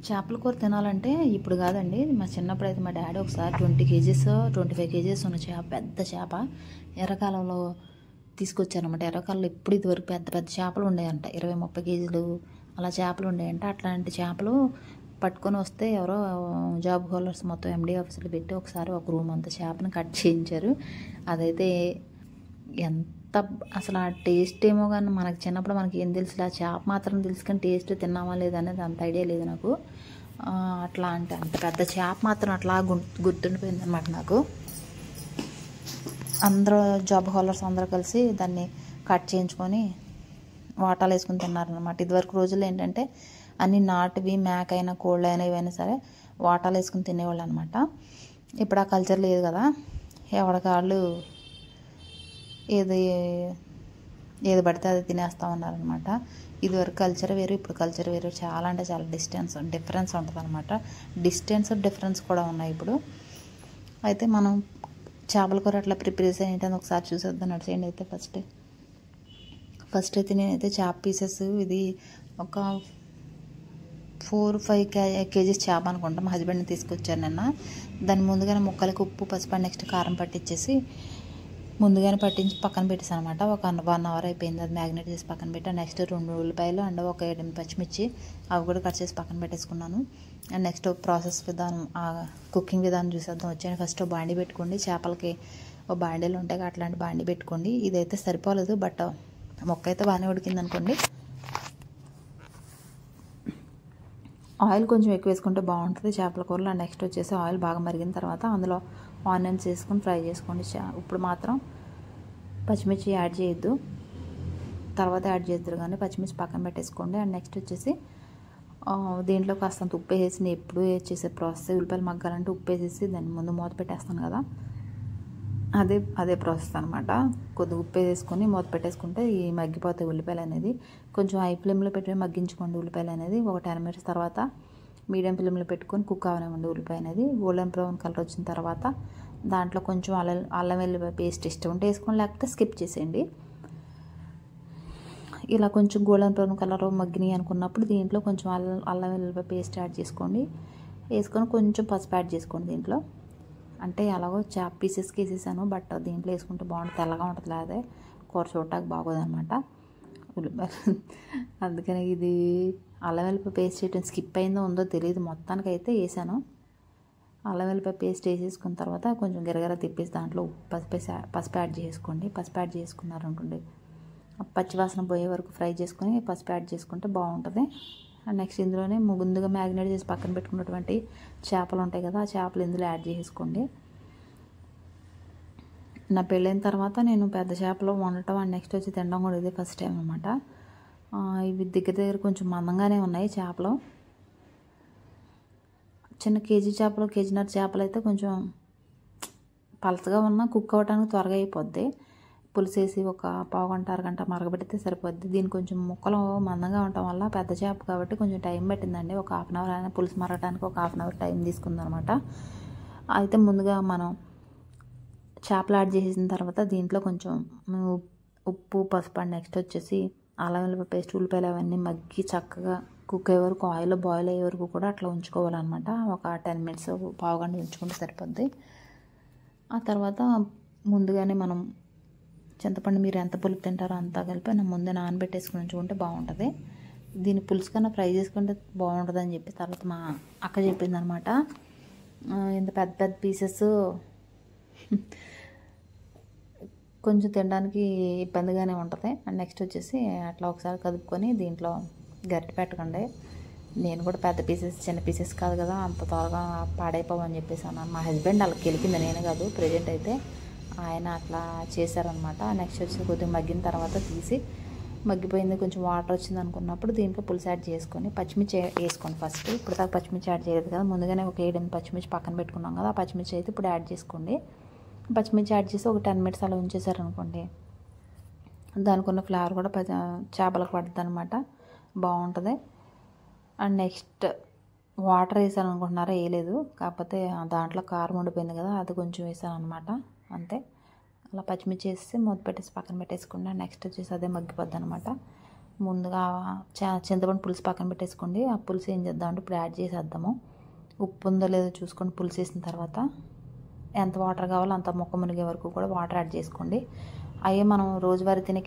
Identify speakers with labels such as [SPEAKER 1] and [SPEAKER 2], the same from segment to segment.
[SPEAKER 1] చేపల కూర తినాలంటే ఇప్పుడు కాదండి, మా చిన్నప్పుడు అయితే మా డాడీ ఒకసారి 20 కేజీస్ 25 కేజీస్ ఉన్న చేప, పెద్ద చేప ఎర్రకాలంలో తీసుకొచ్చారనమాట. ఎర్రకాలంలో ఎప్పుడు ఇదివరకు పెద్ద పెద్ద చేపలు ఉండేయంట, 20-30 కేజీలు అలా చేపలు ఉండేయంట. అట్లాంటి చేపలు పట్టుకొని వస్తే ఎవరో జాబ్ హోల్డర్స్ మొత్తం ఎండి ఆఫీసులు పెట్టి ఒకసారి ఒక రూమ్ అంతా చేపను కట్ చేయించారు. అదైతే ఎంత అసలు ఆ టేస్ట్ ఏమో కానీ మనకి చిన్నప్పుడు మనకి ఏం తెలుసు, ఆ చేప మాత్రం తెలుసు కానీ టేస్ట్ తిన్నామా లేదనేది అంత ఐడియా లేదు నాకు. అట్లా అంటే అంత పెద్ద చేప మాత్రం అట్లా గుర్తుండిపోయింది అనమాట నాకు. అందరూ జాబ్ హోల్డర్స్ అందరూ కలిసి దాన్ని కట్ చేయించుకొని వాటాలు వేసుకుని తిన్నారనమాట. ఇదివరకు రోజుల్లో ఏంటంటే అన్ని నాటువి, మేక అయినా కోళ్ళు అయినా ఇవైనా సరే వాటాలు వేసుకుని తినేవాళ్ళు అనమాట. ఇప్పుడు ఆ కల్చర్ లేదు కదా, ఎవరికాళ్ళు ఏది పడితే అది తినేస్తూ ఉన్నారనమాట. ఇదివరకు కల్చర్ వేరు, ఇప్పుడు కల్చర్ వేరు. చాలా అంటే చాలా డిఫరెన్స్ ఉంటుంది అనమాట. డిఫరెన్స్ కూడా ఉన్నాయి ఇప్పుడు. అయితే మనం చేపల కూర అట్లా ప్రిపరేషన్ ఏంటని ఒకసారి చూసేద్దాం, నడిచేయండి. అయితే ఫస్ట్ అయితే నేనైతే చేప పీసెస్, ఇది ఒక 4-5 కేజీస్ చేప అనుకుంటా, మా హస్బెండ్ని తీసుకొచ్చాను నిన్న. దాన్ని ముందుగానే ముక్కలకి ఉప్పు, పసుపు, నెక్స్ట్ కారం పట్టించేసి ముందుగానే పట్టించి పక్కన పెట్టేసాను అనమాట. ఒక 1 అవర్ అయిపోయింది అది మ్యాగ్నేట్ చేసి పక్కన పెట్టా. నెక్స్ట్ 2 ఉల్లిపాయలు అండ్ ఒక 7 పచ్చిమిర్చి అవి కూడా కట్ చేసి పక్కన పెట్టేసుకున్నాను. అండ్ నెక్స్ట్ ప్రాసెస్ విధానం, కుకింగ్ విధానం చూసేద్దాం వచ్చాను. ఫస్ట్ బాండీ పెట్టుకోండి, చేపలకి ఒక బాండీలు ఉంటాయి అట్లాంటి బాండీ పెట్టుకోండి. ఇదైతే సరిపోలేదు, బట్ మొక్క అయితే బాగానే ఉడికింది అనుకోండి. ఆయిల్ కొంచెం ఎక్కువ వేసుకుంటే బాగుంటుంది చేపల కూరలో. నెక్స్ట్ వచ్చేసి ఆయిల్ బాగా మరిగిన తర్వాత అందులో ఆనియన్స్ వేసుకొని ఫ్రై చేసుకోండి. ఇప్పుడు మాత్రం పచ్చిమిర్చి యాడ్ చేయొద్దు, తర్వాత యాడ్ చేద్దరు కానీ పచ్చిమిర్చి పక్కన పెట్టేసుకోండి. అండ్ నెక్స్ట్ వచ్చేసి దీంట్లో కాస్తంత ఉప్పు వేసి, నేను ఎప్పుడు చేసే ప్రాసెస్, ఉల్లిపాయలు మగ్గాలంటే ఉప్పు వేసేసి దాన్ని ముందు మూత పెట్టేస్తాను కదా, అదే ప్రాసెస్ అనమాట. కొద్దిగా ఉప్పు వేసుకొని మూత పెట్టేసుకుంటే ఈ మగ్గిపోతాయి ఉల్లిపాయలు అనేది. కొంచెం హై ఫ్లేమ్లో పెట్టి మగ్గించుకోండి ఉల్లిపాయలు అనేది. ఒక 10 మినిట్స్ తర్వాత మీడియం ఫ్లేమ్లో పెట్టుకొని కుక్ అవనివ్వండి ఉల్లిపాయ అనేది. గోల్డెన్ బ్రౌన్ కలర్ వచ్చిన తర్వాత దాంట్లో కొంచెం అల్లం వెల్లుల్లి పేస్ట్ ఇష్టం ఉంటే వేసుకోండి, లేకపోతే స్కిప్ చేసేయండి. ఇలా కొంచెం గోల్డెన్ బ్రౌన్ కలర్ మగ్గినాయి అనుకున్నప్పుడు దీంట్లో కొంచెం అల్లం వెల్లుల్లి పేస్ట్ యాడ్ చేసుకోండి. వేసుకొని కొంచెం పసుపు యాడ్ చేసుకోండి దీంట్లో. అంటే అలాగో చేప పీసెస్కి వేసేసాను, బట్ దీంట్లో వేసుకుంటే బాగుంటుంది, తెల్లగా ఉంటుంది, అదే కూర చూడటానికి బాగోదన్నమాట ఉల్లిపాయలు. అందుకని ఇది అల్లం వెల్లుల్లి పేస్ట్ చేయడం స్కిప్ అయిందో ఉందో తెలియదు, మొత్తానికి అయితే వేసాను. అల్లం వెల్లుల్లి పేస్ట్ వేసేసుకున్న తర్వాత కొంచెం గిరగర తిప్పేసి దాంట్లో పసుపు యాడ్ చేసుకోండి. పసుపు యాడ్ చేసుకున్నారనుకోండి, పచ్చివాసన పోయే వరకు ఫ్రై చేసుకొని పసుపు యాడ్ చేసుకుంటే బాగుంటుంది. అండ్ నెక్స్ట్ ఇందులోనే ముందుగా మ్యాగ్నేట్ చేసి పక్కన పెట్టుకున్నటువంటి చేపలు ఉంటాయి కదా, ఆ చేపలు ఇందులో యాడ్ చేసుకోండి. నా పెళ్ళైన తర్వాత నేను పెద్ద చేపలు వండటం అండ్ నెక్స్ట్ వచ్చి తినడం కూడా ఇదే ఫస్ట్ టైం అనమాట. ఇవి దగ్గర కొంచెం మందంగానే ఉన్నాయి చేపలు. చిన్న కేజీన్నర చేపలు అయితే కొంచెం పలచగా ఉన్నా కుక్ అవ్వడానికి త్వరగా అయిపోద్ది. పులుసు వేసి ఒక పావు గంట అరగంట మరగబెడితే సరిపోద్ది. దీనికి కొంచెం ముక్కలు మందంగా ఉండటం వల్ల పెద్ద చేప కాబట్టి కొంచెం టైం పట్టిందండి. ఒక 1/2 అవర్ అయినా పులుసు మరగడానికి ఒక 1/2 అవర్ టైం తీసుకుందనమాట. అయితే ముందుగా మనం చేపలు యాడ్ చేసిన తర్వాత దీంట్లో కొంచెం ఉప్పు, పసుపు అండ్ నెక్స్ట్ వచ్చేసి అల్లం వెల్లుల్లి పేస్ట్, ఉల్లిపాయలు అవన్నీ మగ్గి చక్కగా కుక్ అయ్యే వరకు, ఆయిల్లో బాయిల్ అయ్యే వరకు కూడా అట్లా ఉంచుకోవాలన్నమాట. ఒక 10 మినిట్స్ పావు గంట ఉంచుకుంటే సరిపోద్ది. ఆ తర్వాత ముందుగానే మనం చింతపండు మీరు ఎంత పులుపు తింటారో అంతా కలిపి ముందే నానబెట్టేసుకుని ఉంచుకుంటే బాగుంటుంది. దీన్ని పులుసు కన్నా ఫ్రై చేసుకుంటే బాగుంటుంది అని చెప్పి తర్వాత మా అక్క చెప్పింది అనమాట. ఇంత పెద్ద పెద్ద పీసెస్ కొంచెం తినడానికి ఇబ్బందిగానే ఉంటుంది. అండ్ నెక్స్ట్ వచ్చేసి అట్లా ఒకసారి కదుపుకొని దీంట్లో గరిటె పెట్టకండి. నేను కూడా పెద్ద పీసెస్ చిన్న పీసెస్ కాదు కదా, అంత త్వరగా పాడైపోవని చెప్పేసి అన్నాను. మా హస్బెండ్ వాళ్ళకి గెలిపింది, నేను కాదు. ప్రెజెంట్ అయితే ఆయన అట్లా చేశారనమాట. నెక్స్ట్ వచ్చి కొద్దిగా మగ్గిన తర్వాత తీసి, మగ్గిపోయింది కొంచెం వాటర్ వచ్చింది అనుకున్నప్పుడు దీంట్లో పులుసు యాడ్ చేసుకొని పచ్చిమిర్చి వేసుకోండి ఫస్ట్. ఇప్పుడు దాకా పచ్చిమిర్చి యాడ్ చేయలేదు కదా, ముందుగానే ఒక 7 పచ్చిమిర్చి పక్కన పెట్టుకున్నాం కదా, ఆ పచ్చిమిర్చి అయితే ఇప్పుడు యాడ్ చేసుకోండి. పచ్చిమిర్చి యాడ్ చేసి ఒక 10 మినిట్స్ అలా ఉంచేసారనుకోండి, దానికి ఉన్న ఫ్లేవర్ కూడా చేపలకు పడుతుంది అనమాట, బాగుంటుంది. అండ్ నెక్స్ట్ వాటర్ వేసాను అనుకుంటున్నారా, వేయలేదు, కాకపోతే దాంట్లో కారం ఉండిపోయింది కదా, అది కొంచెం వేసాను అనమాట, అంతే. అలా పచ్చిమిర్చి వేసి మూత పెట్టేసి పక్కన పెట్టేసుకుంటే నెక్స్ట్ వచ్చేసి అదే మగ్గిపోద్ది అనమాట. ముందుగా చింతపండు పులుసు పక్కన పెట్టేసుకోండి. ఆ పులుసు ఏం చేద్దామంటే ఇప్పుడు యాడ్ చేసేద్దాము. ఉప్పు ఉందో లేదో చూసుకొని పులుసు వేసిన తర్వాత ఎంత వాటర్ కావాలో అంత ముక్క మునిగే వరకు కూడా వాటర్ యాడ్ చేసుకోండి. అయ్యే మనం రోజువారీ తినే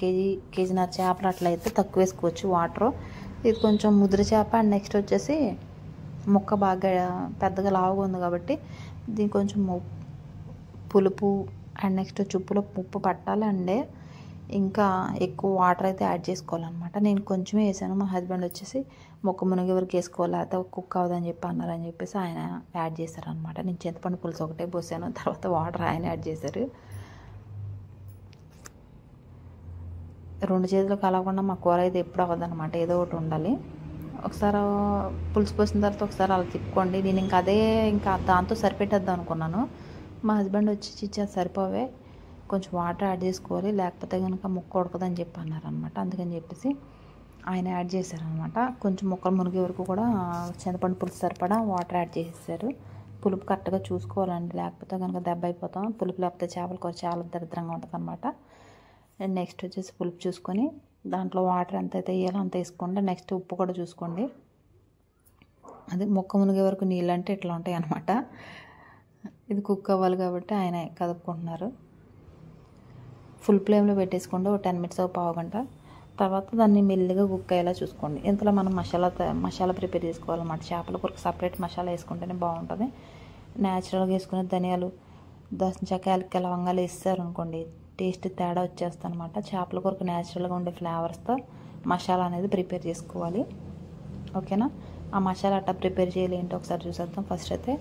[SPEAKER 1] కేజీన్నర చేపలు అట్లయితే తక్కువ వేసుకోవచ్చు వాటర్. ఇది కొంచెం ముద్ర చేప అండ్ నెక్స్ట్ వచ్చేసి ముక్క బాగా పెద్దగా లావుగా ఉంది కాబట్టి దీనికి కొంచెం పులుపు అండ్ నెక్స్ట్ వచ్చి ఉప్పు పట్టాలి. అండ్ ఇంకా ఎక్కువ వాటర్ అయితే యాడ్ చేసుకోవాలన్నమాట. నేను కొంచెమే వేసాను. మా హస్బెండ్ వచ్చేసి ముక్క మునిగే వరకు వేసుకోవాలి, అయితే కుక్ అవ్వదని చెప్పి అన్నారని చెప్పేసి ఆయన యాడ్ చేశారనమాట. నేను చింతపండు పులుసు ఒకటే పోసాను, తర్వాత వాటర్ ఆయన యాడ్ చేశారు. 2 చేతులు కలవకుండా మా కూర అయితే ఎప్పుడు అవ్వదన్నమాట, ఏదో ఒకటి ఉండాలి. ఒకసారి పులుసు పోసిన తర్వాత ఒకసారి అలా తిప్పుకోండి. నేను ఇంకా దాంతో సరిపెట్టేద్దాం అనుకున్నాను. మా హస్బెండ్ వచ్చి ఇచ్చేది సరిపోవే, కొంచెం వాటర్ యాడ్ చేసుకోవాలి, లేకపోతే కనుక ముక్క ఉడకదని చెప్పి అన్నారనమాట. అందుకని చెప్పేసి ఆయన యాడ్ చేశారనమాట. కొంచెం ముక్కలు మునిగే వరకు కూడా చింతపండు పులుసు సరిపడా వాటర్ యాడ్ చేసేసారు. పులుపు కరెక్ట్గా చూసుకోవాలండి, లేకపోతే కనుక దెబ్బ అయిపోతాం. పులుపు లేకపోతే చేపల కూర చాలా దరిద్రంగా ఉంటుంది అనమాట. అండ్ నెక్స్ట్ వచ్చేసి పులుపు చూసుకొని దాంట్లో వాటర్ ఎంత అయితే వేయాలో అంత వేసుకోండి. నెక్స్ట్ ఉప్పు కూడా చూసుకోండి. అది ముక్క మునిగే వరకు నీళ్ళు అంటే ఇట్లా ఉంటాయి అన్నమాట. ఇది కుక్ అవ్వాలి కాబట్టి ఆయన కదుపుకుంటున్నారు. ఫుల్ ఫ్లేమ్లో పెట్టేసుకోండి. ఒక 10 మినిట్స్ ఒక పావు గంట తర్వాత దాన్ని మెల్లిగా కుక్ అయ్యేలా చూసుకోండి. ఇంతలో మనం మసాలా ప్రిపేర్ చేసుకోవాలన్నమాట. చేపల కూరకు సపరేట్ మసాలా వేసుకుంటేనే బాగుంటుంది. న్యాచురల్గా వేసుకునే ధనియాలు, దాల్చిన చెక్క, యాలక్కాయ, లవంగాలు వేస్తారు అనుకోండి, టేస్ట్ తేడా వచ్చేస్తుంది అనమాట. చేపల కూరకు న్యాచురల్గా ఉండే ఫ్లేవర్స్తో మసాలా అనేది ప్రిపేర్ చేసుకోవాలి. ఓకేనా? ఆ మసాలా అట్టా ప్రిపేర్ చేయాలి ఏంటో ఒకసారి చూసేద్దాం. ఫస్ట్ అయితే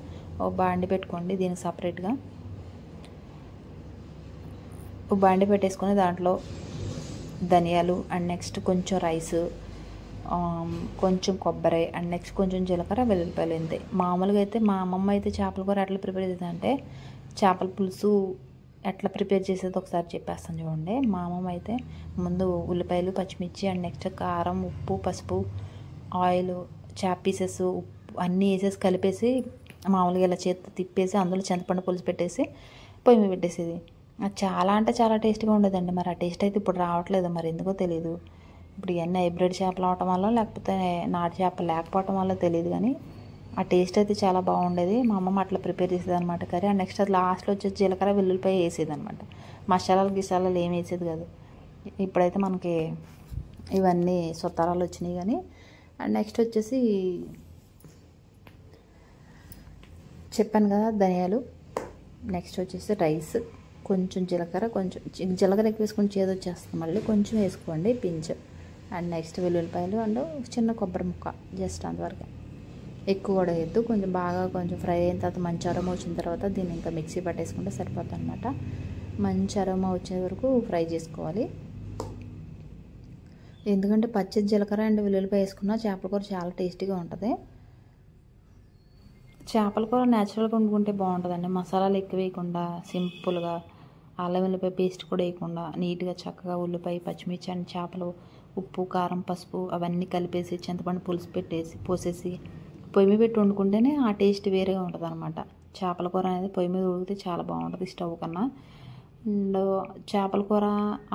[SPEAKER 1] ఒక బాండి పెట్టుకోండి. దీనికి సపరేట్గా ఒక బాండి పెట్టేసుకొని దాంట్లో ధనియాలు అండ్ నెక్స్ట్ కొంచెం రైస్, కొంచెం కొబ్బరి అండ్ నెక్స్ట్ కొంచెం జీలకర్ర, వెల్లుల్లిపాయలు అంతే. మామూలుగా అయితే మా అమ్మమ్మ అయితే చేపల కూర ఎట్లా ప్రిపేర్ చేసేదంటే, చేపల పులుసు ఎట్లా ప్రిపేర్ చేసేది ఒకసారి చెప్పేస్తాను చూడండి. మా అమ్మమ్మ అయితే ముందు ఉల్లిపాయలు, పచ్చిమిర్చి అండ్ నెక్స్ట్ కారం, ఉప్పు, పసుపు, ఆయిల్, చేప పీసెస్, ఉప్పు అన్నీ వేసేసి కలిపేసి మామూలుగా ఇలా చేతితో తిప్పేసి అందులో చింతపండు పులుసు పెట్టేసి పొయ్యి మీద పెట్టేసేది. అది చాలా అంటే చాలా టేస్ట్గా ఉండేదండి. మరి ఆ టేస్ట్ అయితే ఇప్పుడు రావట్లేదు, మరి ఎందుకో తెలియదు. ఇప్పుడు ఇవన్నీ హైబ్రిడ్ చేపలు అవటం వల్ల లేకపోతే నాటు చేపలు లేకపోవటం వల్ల తెలియదు, కానీ ఆ టేస్ట్ అయితే చాలా బాగుండేది. మా అమ్మమ్మ అట్లా ప్రిపేర్ చేసేది అనమాట కర్రీ. అండ్ నెక్స్ట్ అది లాస్ట్లో వచ్చేసి జీలకర్ర, వెల్లుల్లిపాయ వేసేది అనమాట. మసాలాలు ఏం వేసేది కాదు. ఇప్పుడైతే మనకి ఇవన్నీ సొత్తారాలు వచ్చినాయి కానీ. అండ్ నెక్స్ట్ వచ్చేసి చెప్పాను కదా ధనియాలు, నెక్స్ట్ వచ్చేసి రైస్, కొంచెం జీలకర్ర ఎక్కువ వేసుకొని చేదు వచ్చేస్తుంది, మళ్ళీ కొంచెం వేసుకోండి పించ్. అండ్ నెక్స్ట్ వెల్లుల్లిపాయలు అండ్ చిన్న కొబ్బరి ముక్క, జస్ట్ అంతవరకు, ఎక్కువ కూడా వేయద్దు. కొంచెం ఫ్రై అయిన తర్వాత మంచి అరోమా వచ్చిన తర్వాత దీన్ని ఇంకా మిక్సీ పట్టేసుకుంటే సరిపోతుంది అనమాట. మంచి అరోమా వచ్చే వరకు ఫ్రై చేసుకోవాలి. ఎందుకంటే పచ్చి జీలకర్ర అండ్ వెల్లుల్లిపాయ వేసుకున్న చేపల కూర చాలా టేస్టీగా ఉంటుంది. చేపల కూర న్యాచురల్గా వండుకుంటే బాగుంటుందండి. మసాలాలు ఎక్కువ వేయకుండా సింపుల్గా, అల్లం వెల్లిపాయ పేస్ట్ కూడా వేయకుండా నీట్గా చక్కగా ఉల్లిపాయ, పచ్చిమిర్చి అండ్ చేపలు, ఉప్పు, కారం, పసుపు అవన్నీ కలిపేసి చింతపండు పులుసు పోసేసి పొయ్యి మీద పెట్టి వండుకుంటేనే ఆ టేస్ట్ వేరేగా ఉంటుంది అనమాట. చేపల కూర అనేది పొయ్యి మీద ఉడికితే చాలా బాగుంటుంది స్టవ్ కన్నా. అండ్ చేపల కూర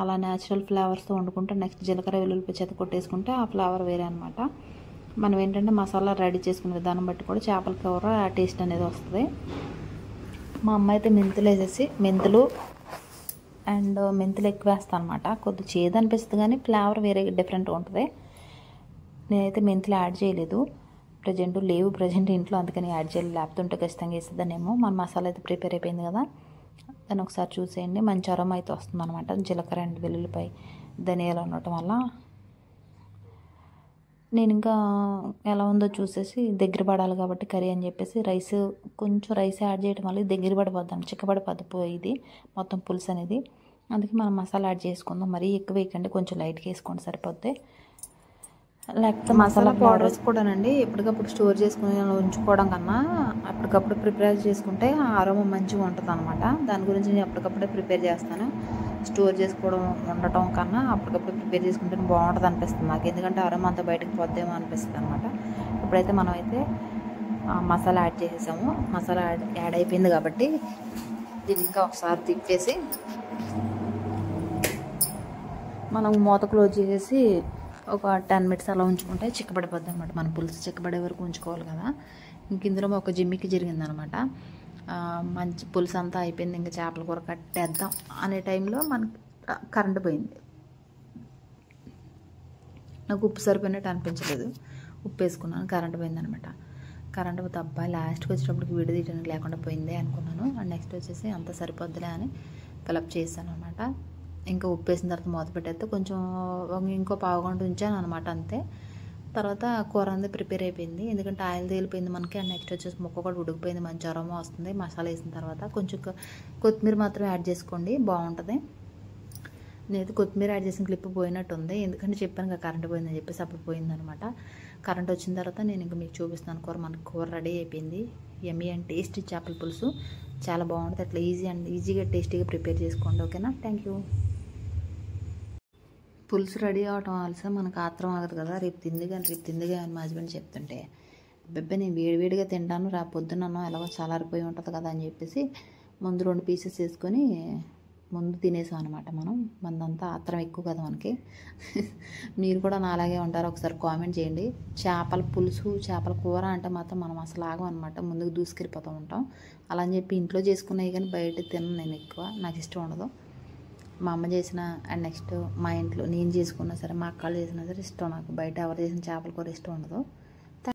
[SPEAKER 1] అలా న్యాచురల్ ఫ్లేవర్స్తో వండుకుంటే నెక్స్ట్ జీలకర్ర, వెల్లుల్లిపాయ చెత్త కొట్టేసుకుంటే ఆ ఫ్లేవర్ వేరే అనమాట. మనం ఏంటంటే మసాలా రెడీ చేసుకునే విధానం బట్టి కూడా చేపల కూర టేస్ట్ అనేది వస్తుంది. మా అమ్మ అయితే మెంతులు ఎక్కువ వేస్తాను అనమాట. కొద్దిగా చేదు అనిపిస్తుంది కానీ ఫ్లేవర్ వేరే డిఫరెంట్గా ఉంటుంది. నేనైతే మెంతులు యాడ్ చేయలేదు, ప్రజెంట్ ఇంట్లో, అందుకని యాడ్ చేయలేదు. లేకపోతే ఖచ్చితంగా వేసేదాన్నేమో. మన మసాలా అయితే ప్రిపేర్ అయిపోయింది కదా, దాన్ని ఒకసారి చూసేయండి. మంచి అరోమా అయితే వస్తుంది అనమాట. జీలకర్ర అండ్ వెల్లుల్లిపాయ, ధనియాలు ఉండటం వల్ల. నేను ఇంకా ఎలా ఉందో చూసేసి దగ్గర పడాలి కాబట్టి కర్రీ అని చెప్పేసి కొంచెం రైస్ యాడ్ చేయడం వల్ల దగ్గర పడిపోద్దాం, చిక్కబడిపోద్ది ఇది మొత్తం పులుసు అనేది. అందుకే మనం మసాలా యాడ్ చేసుకుందాం. మరీ ఎక్కువ వేయకండి, కొంచెం లైట్గా వేసుకోండి సరిపోద్ది. లేకపోతే మసాలా పౌడర్స్ కూడానండి ఎప్పటికప్పుడు స్టోర్ చేసుకుని ఉంచుకోవడం కన్నా అప్పటికప్పుడు ప్రిపేర్ చేసుకుంటే ఆరోమా మంచిగా ఉంటుంది అనమాట. దాని గురించి నేను అప్పటికప్పుడే ప్రిపేర్ చేస్తాను. స్టోర్ చేసుకోవడం ఉండటం కన్నా అప్పటికప్పుడు ప్రిపేర్ చేసుకుంటే బాగుంటుంది అనిపిస్తుంది నాకు. ఎందుకంటే ఆరోమా అంతా బయటకు పోద్దేమో అనిపిస్తుంది అనమాట. ఇప్పుడైతే మనమైతే మసాలా యాడ్ చేసేసాము. మసాలా యాడ్ అయిపోయింది కాబట్టి దీన్ని ఇంకా ఒకసారి తిప్పేసి మనం మూత క్లోజ్ చేసేసి ఒక 10 మినిట్స్ అలా ఉంచుకుంటే చిక్కబడిపోద్ది అనమాట. మన పులుసు చిక్కబడే వరకు ఉంచుకోవాలి కదా. ఇంక ఇందులో ఒక జిమ్మికి జరిగిందనమాట. మంచి పులుసు అంతా అయిపోయింది, ఇంకా చేపల కూర కట్టేద్దాం అనే టైంలో మనకి కరెంటు పోయింది. నాకు ఉప్పు సరిపోయినట్టు అనిపించలేదు, ఉప్పు వేసుకున్నాను, కరెంటు పోయిందనమాట. కరెంటు పోతే అబ్బా లాస్ట్కి వచ్చేటప్పటికి వీడియో తీయడానికి లేకుండా పోయిందే అనుకున్నాను. అండ్ నెక్స్ట్ వచ్చేసి అంత సరిపోద్దులే అని ఫిలప్ చేశాను అనమాట. ఇంకా ఉప్పు వేసిన తర్వాత మూత పెట్టేస్తే కొంచెం ఇంకో పావుగంట ఉంచాను అనమాట, అంతే. తర్వాత కూర అంతా ప్రిపేర్ అయిపోయింది, ఎందుకంటే ఆయిల్ తేలిపోయింది మనకి. అండ్ నెక్స్ట్ వచ్చేసి ముక్క కూడా ఉడికిపోయింది, మంచి అరోమా వస్తుంది. మసాలా వేసిన తర్వాత కొంచెం కొత్తిమీర మాత్రం యాడ్ చేసుకోండి, బాగుంటుంది. నేనైతే కొత్తిమీర యాడ్ చేసిన క్లిప్ పోయినట్టుంది, ఎందుకంటే చెప్పాను కదా కరెంట్ పోయిందని చెప్పేసి అప్పుడు పోయిందనమాట. కరెంట్ వచ్చిన తర్వాత నేను ఇంకా మీకు చూపిస్తాను కూర. మనకి కూర రెడీ అయిపోయింది. యమ్మీ అండ్ టేస్టీ చేపల పులుసు చాలా బాగుంటుంది. అట్లా ఈజీగా టేస్టీగా ప్రిపేర్ చేసుకోండి, ఓకేనా. Thank you. పులుసు రెడీ అవటం ఆలస్యం మనకు ఆత్రం ఆగదు కదా. రేపు తిందిగా అని మా హస్బెండ్ చెప్తుంటే, బెబ్బే నేను వేడివేడిగా తింటాను, రేపు పొద్దున్న ఎలాగో చల్లారిపోయి ఉంటుంది కదా అని చెప్పేసి ముందు 2 పీసెస్ వేసుకొని ముందు తినేసాం అనమాట. మనదంతా ఆత్రం ఎక్కువ కదా మనకి. మీరు కూడా నాలాగే ఉంటారు, ఒకసారి కామెంట్ చేయండి. చేపల పులుసు చేపల కూర అంటే మాత్రం మనం అసలు ఆగం అనమాట, ముందుకు దూసుకెళ్ళిపోతూ ఉంటాం. అలా అని చెప్పి ఇంట్లో చేసుకున్నాయి కానీ బయట తినను నేను ఎక్కువ, నాకు ఇష్టం ఉండదు. మా అమ్మ చేసిన అండ్ నెక్స్ట్ మా ఇంట్లో నేను చేసుకున్నా సరే, మా అక్కలు చేసినా సరే ఇష్టం నాకు. బయట ఎవరు చేసిన చేపల కూర ఇష్టం ఉండదు.